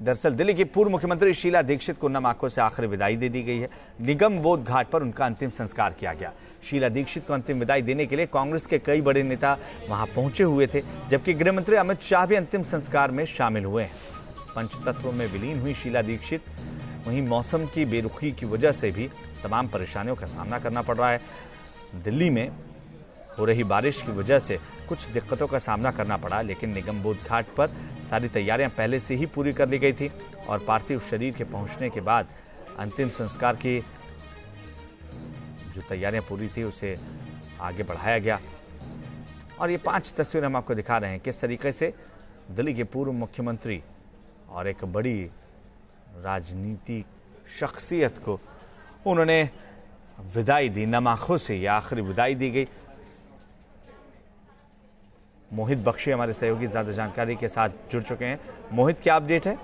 दरअसल दिल्ली की पूर्व मुख्यमंत्री शीला दीक्षित को नम आंखों से आखिरी विदाई दे दी गई है। निगम बोध घाट पर उनका अंतिम संस्कार किया गया। शीला दीक्षित को अंतिम विदाई देने के लिए कांग्रेस के कई बड़े नेता वहां पहुंचे हुए थे, जबकि गृहमंत्री अमित शाह भी अंतिम संस्कार में शामिल हुए हैं। पंचतत्व में विलीन हुई शीला दीक्षित वहीं मौसम की बेरुखी की वजह से भी तमाम परेशानियों का सामना करना पड़ रहा है। दिल्ली में हो रही बारिश की वजह से कुछ दिक्कतों का सामना करना पड़ा, लेकिन निगम बोध घाट पर सारी तैयारियां पहले से ही पूरी कर ली गई थी और पार्थिव शरीर के पहुंचने के बाद अंतिम संस्कार की जो तैयारियां पूरी थी उसे आगे बढ़ाया गया। और ये 5 तस्वीरें हम आपको दिखा रहे हैं किस तरीके से दिल्ली के पूर्व मुख्यमंत्री और एक बड़ी राजनीतिक शख्सियत को उन्होंने विदाई दी। नम आंखों से ये आखिरी विदाई दी गई। मोहित बख्शी हमारे सहयोगी ज्यादा जानकारी के साथ जुड़ चुके हैं। मोहित, क्या अपडेट है?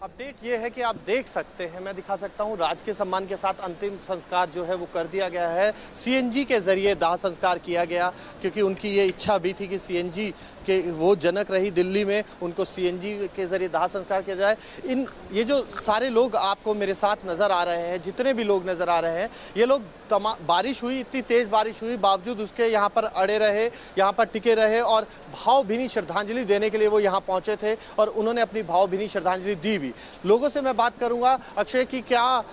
अपडेट ये है कि आप देख सकते हैं, मैं दिखा सकता हूं, राजकीय सम्मान के साथ अंतिम संस्कार जो है वो कर दिया गया है। सीएनजी के जरिए दाह संस्कार किया गया, क्योंकि उनकी ये इच्छा भी थी कि सीएनजी के वो जनक रही दिल्ली में, उनको सीएनजी के जरिए दाह संस्कार किया जाए। ये जो सारे लोग आपको मेरे साथ नजर आ रहे हैं, जितने भी लोग नजर आ रहे हैं, ये लोग बारिश हुई, इतनी तेज बारिश हुई, बावजूद उसके यहाँ पर अड़े रहे, यहाँ पर टिके रहे और भावभीनी श्रद्धांजलि देने के लिए वो यहाँ पहुंचे थे और उन्होंने अपनी भावभीनी श्रद्धांजलि दी भी। लोगों से मैं बात करूंगा अक्षय की, क्या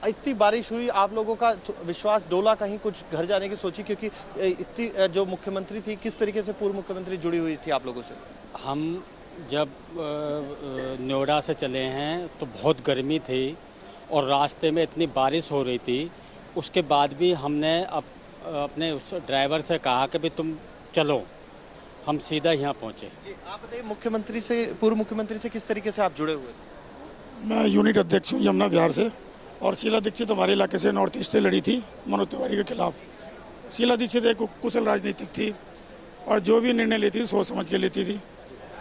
इतनी बारिश हुई, आप लोगों का विश्वास डोला, कहीं कुछ घर जाने की सोची, क्योंकि इतनी जो मुख्यमंत्री थी, किस तरीके से पूर्व मुख्यमंत्री जुड़ी हुई थी आप लोगों से? हम जब नोएडा से चले हैं तो बहुत गर्मी थी और रास्ते में इतनी बारिश हो रही थी, उसके बाद भी हमने अपने उस ड्राइवर से कहा कि भाई तुम चलो, हम सीधा यहाँ पहुँचे। जी, आप बताइए, मुख्यमंत्री से, पूर्व मुख्यमंत्री से किस तरीके से आप जुड़े हुए थे? मैं यूनिट अध्यक्ष हूँ यमुना बिहार से, और शीला दीक्षित हमारे इलाके से नॉर्थ ईस्ट से लड़ी थी मनोज तिवारी के खिलाफ। शीला दीक्षित एक कुशल राजनीतिक थी और जो भी निर्णय लेती थी सोच समझ के लेती थी,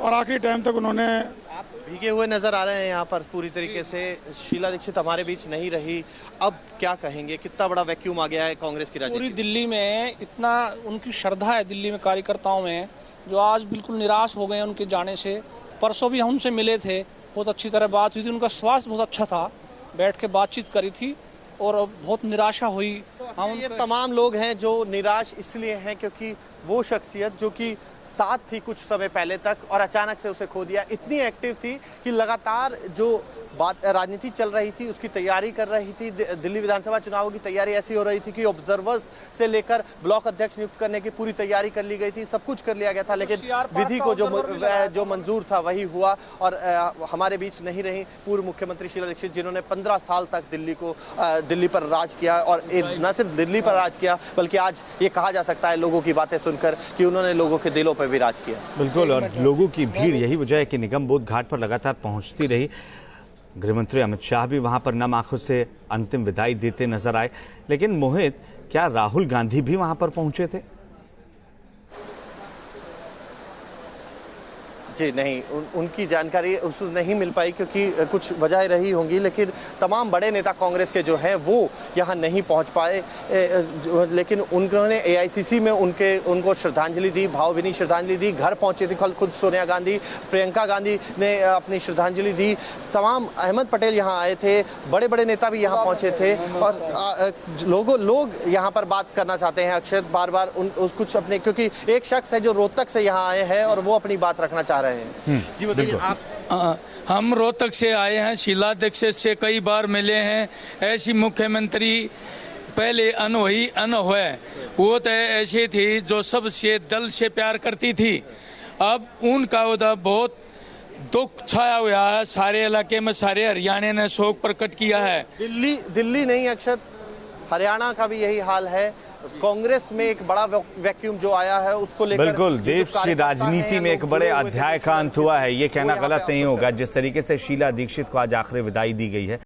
और आखिरी टाइम तक उन्होंने। आप भीगे हुए नजर आ रहे हैं यहाँ पर पूरी तरीके से। शीला दीक्षित हमारे बीच नहीं रही, अब क्या कहेंगे? कितना बड़ा वैक्यूम आ गया है कांग्रेस की राजनीति? पूरी दिल्ली में इतना उनकी श्रद्धा है दिल्ली में कार्यकर्ताओं में, जो आज बिल्कुल निराश हो गए उनके जाने से। परसों भी हम उनसे मिले थे, बहुत अच्छी तरह बात हुई थी, उनका स्वास्थ्य बहुत अच्छा था, बैठ के बातचीत करी थी और बहुत निराशा हुई। हम ये तमाम लोग हैं जो निराश इसलिए हैं क्योंकि वो शख्सियत जो कि साथ थी कुछ समय पहले तक और अचानक से उसे खो दिया। इतनी एक्टिव थी कि लगातार जो बात राजनीति चल रही थी उसकी तैयारी कर रही थी। दिल्ली विधानसभा चुनावों की तैयारी ऐसी हो रही थी कि ऑब्जर्वर्स से लेकर ब्लॉक अध्यक्ष नियुक्त करने की पूरी तैयारी कर ली गई थी, सब कुछ कर लिया गया था, लेकिन विधि को जो मंजूर था वही हुआ। और हमारे बीच नहीं रही पूर्व मुख्यमंत्री शीला दीक्षित, जिन्होंने 15 साल तक दिल्ली पर राज किया, और न सिर्फ दिल्ली पर राज किया बल्कि आज ये कहा जा सकता है लोगों की बातें सुनकर कि उन्होंने लोगों के दिलों पर भी राज किया। बिल्कुल, और लोगों की भीड़ यही वजह है कि निगम बोध घाट पर लगातार पहुंचती रही। गृहमंत्री अमित शाह भी वहां पर नम आंखों से अंतिम विदाई देते नजर आए। लेकिन मोहित, क्या राहुल गांधी भी वहां पर पहुंचे थे? जी नहीं, उनकी जानकारी उसको नहीं मिल पाई क्योंकि कुछ वजह रही होंगी, लेकिन तमाम बड़े नेता कांग्रेस के जो हैं वो यहाँ नहीं पहुँच पाए। लेकिन उन्होंने एआईसीसी में उनको श्रद्धांजलि दी, भावभीनी श्रद्धांजलि दी। घर पहुँचे थे खुद सोनिया गांधी, प्रियंका गांधी ने अपनी श्रद्धांजलि दी। तमाम अहमद पटेल यहाँ आए थे, बड़े बड़े नेता भी यहाँ पहुँचे थे। और लोग यहाँ पर बात करना चाहते हैं अक्षय, बार बार कुछ अपने, क्योंकि एक शख्स है जो रोहतक से यहाँ आए हैं और वो अपनी बात रखना चाह रहे हैं। जी बताइए आप। हम रोहतक से आए हैं, शीला दीक्षित से कई बार मिले हैं। ऐसी मुख्यमंत्री पहले अनहुए वो तो ऐसी थी जो सबसे दिल से प्यार करती थी। अब उनका उधर बहुत दुख छाया हुआ है सारे इलाके में, सारे हरियाणा ने शोक प्रकट किया है। दिल्ली नहीं अक्षत, हरियाणा का भी यही हाल है। कांग्रेस में एक बड़ा वैक्यूम जो आया है उसको लेकर बिल्कुल देश की राजनीति में एक बड़े अध्याय का अंत हुआ है, ये कहना गलत नहीं होगा। जिस तरीके से शीला दीक्षित को आज आखिरी विदाई दी गई है।